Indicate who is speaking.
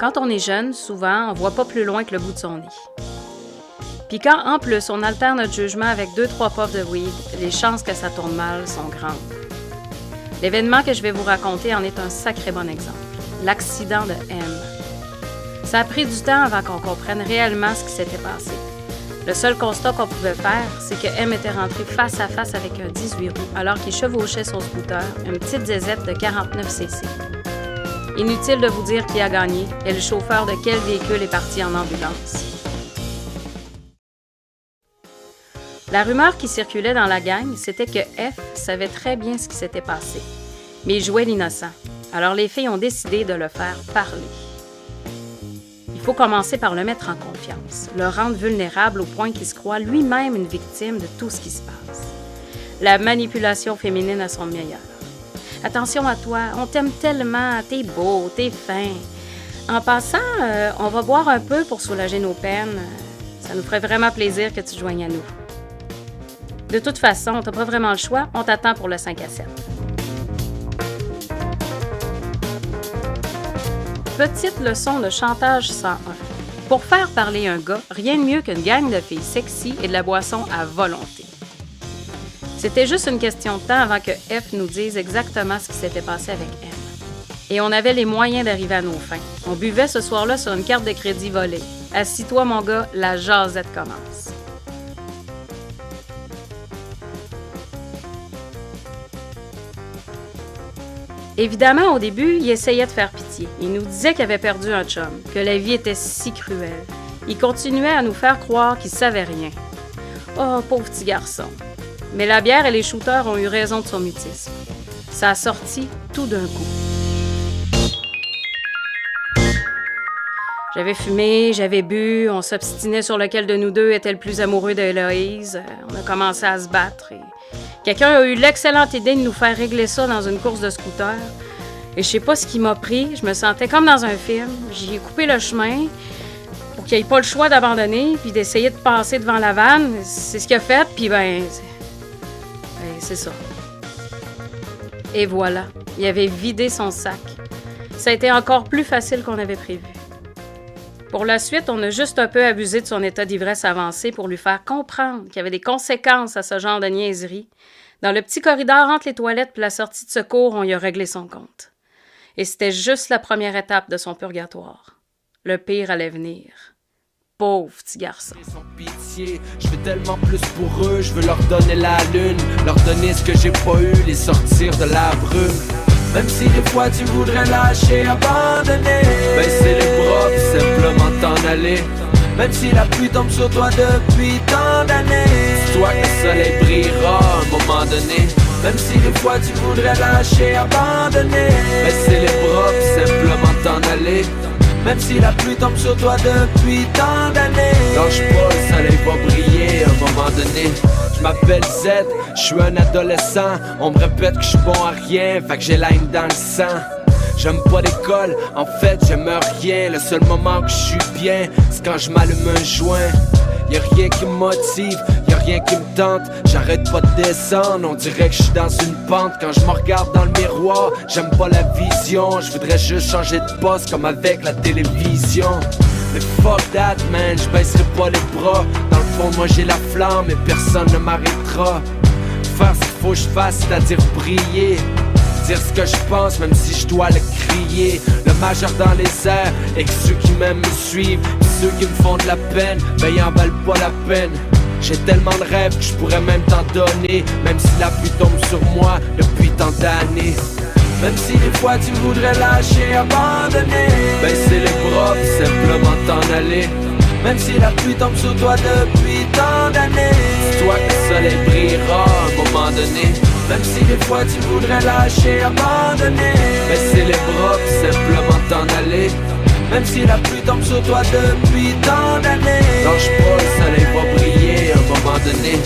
Speaker 1: Quand on est jeune, souvent, on voit pas plus loin que le bout de son nez. Puis quand, en plus, on alterne notre jugement avec 2-3 puffs de weed, les chances que ça tourne mal sont grandes. L'événement que je vais vous raconter en est un sacré bon exemple. L'accident de M. Ça a pris du temps avant qu'on comprenne réellement ce qui s'était passé. Le seul constat qu'on pouvait faire, c'est que M était rentré face à face avec un 18 roues alors qu'il chevauchait son scooter, une petite zézette de 49 cc. Inutile de vous dire qui a gagné et le chauffeur de quel véhicule est parti en ambulance. La rumeur qui circulait dans la gang, c'était que F savait très bien ce qui s'était passé, mais il jouait l'innocent. Alors les filles ont décidé de le faire parler. Il faut commencer par le mettre en confiance, le rendre vulnérable au point qu'il se croit lui-même une victime de tout ce qui se passe. La manipulation féminine à son meilleur. Attention à toi, on t'aime tellement, t'es beau, t'es fin. En passant, on va boire un peu pour soulager nos peines. Ça nous ferait vraiment plaisir que tu te joignes à nous. De toute façon, t'as pas vraiment le choix, on t'attend pour le 5 à 7. Petite leçon de chantage 101. Pour faire parler un gars, rien de mieux qu'une gang de filles sexy et de la boisson à volonté. C'était juste une question de temps avant que F nous dise exactement ce qui s'était passé avec M. Et on avait les moyens d'arriver à nos fins. On buvait ce soir-là sur une carte de crédit volée. Assis-toi, mon gars, la jasette commence. Évidemment, au début, il essayait de faire pitié. Il nous disait qu'il avait perdu un chum, que la vie était si cruelle. Il continuait à nous faire croire qu'il savait rien. Oh, pauvre petit garçon. Mais la bière et les shooters ont eu raison de son mutisme. Ça a sorti tout d'un coup. J'avais fumé, j'avais bu, on s'obstinait sur lequel de nous deux était le plus amoureux d'Héloïse. On a commencé à se battre et quelqu'un a eu l'excellente idée de nous faire régler ça dans une course de scooter. Et je sais pas ce qui m'a pris, je me sentais comme dans un film. J'ai coupé le chemin pour qu'il n'y ait pas le choix d'abandonner puis d'essayer de passer devant la vanne. C'est ce qu'il a fait, puis c'est ça. Et voilà, il avait vidé son sac. Ça a été encore plus facile qu'on avait prévu. Pour la suite, on a juste un peu abusé de son état d'ivresse avancé pour lui faire comprendre qu'il y avait des conséquences à ce genre de niaiserie. Dans le petit corridor entre les toilettes et la sortie de secours, on y a réglé son compte. Et c'était juste la première étape de son purgatoire. Le pire allait venir. Pauvre petit garçon.
Speaker 2: Je veux tellement plus pour eux, je veux leur donner la lune, leur donner ce que j'ai pas eu, les sortir de la brume. Même si des fois tu voudrais lâcher, abandonner, baisser les bras puis simplement t'en aller. Même si la pluie tombe sur toi depuis tant d'années, dis-toi que le soleil brillera à un moment donné. Même si des fois tu voudrais lâcher, abandonner, baisser les bras puis simplement t'en aller. Même si la pluie tombe sur toi depuis tant d'années, lâche pas, le soleil va briller à un moment donné. Je m'appelle Z, je suis un adolescent. On me répète que je suis bon à rien, fait que j'ai la haine dans le sang. J'aime pas l'école, en fait j'aime rien. Le seul moment que je suis bien, c'est quand je m'allume un joint. Y'a rien qui me motive, y'a rien qui me tente. J'arrête pas de descendre, on dirait que je suis dans une pente. Quand je me regarde dans le miroir, j'aime pas la vision. Je voudrais juste changer de poste comme avec la télévision. Mais fuck that man, je baisserai pas les bras. Dans le fond moi j'ai la flamme et personne ne m'arrêtera. Faire ce qu'il faut que je fasse, c'est-à-dire briller. Dire ce que je pense même si je dois le crier. Le majeur dans les airs et que ceux qui m'aiment me suivent. Et ceux qui me font de la peine, ben y'en valent pas la peine. J'ai tellement de rêves que je pourrais même t'en donner. Même si la pluie tombe sur moi depuis tant d'années. Même si des fois tu voudrais lâcher, abandonner, baisser les bras puis simplement t'en aller. Même si la pluie tombe sur toi depuis tant d'années, dis-toi que le soleil brillera à un moment donné. Même si des fois tu voudrais lâcher, abandonner, baisser les bras puis simplement t'en aller. Même si la pluie tombe sur toi depuis tant d'années, lâche pas, le soleil va briller à un moment donné.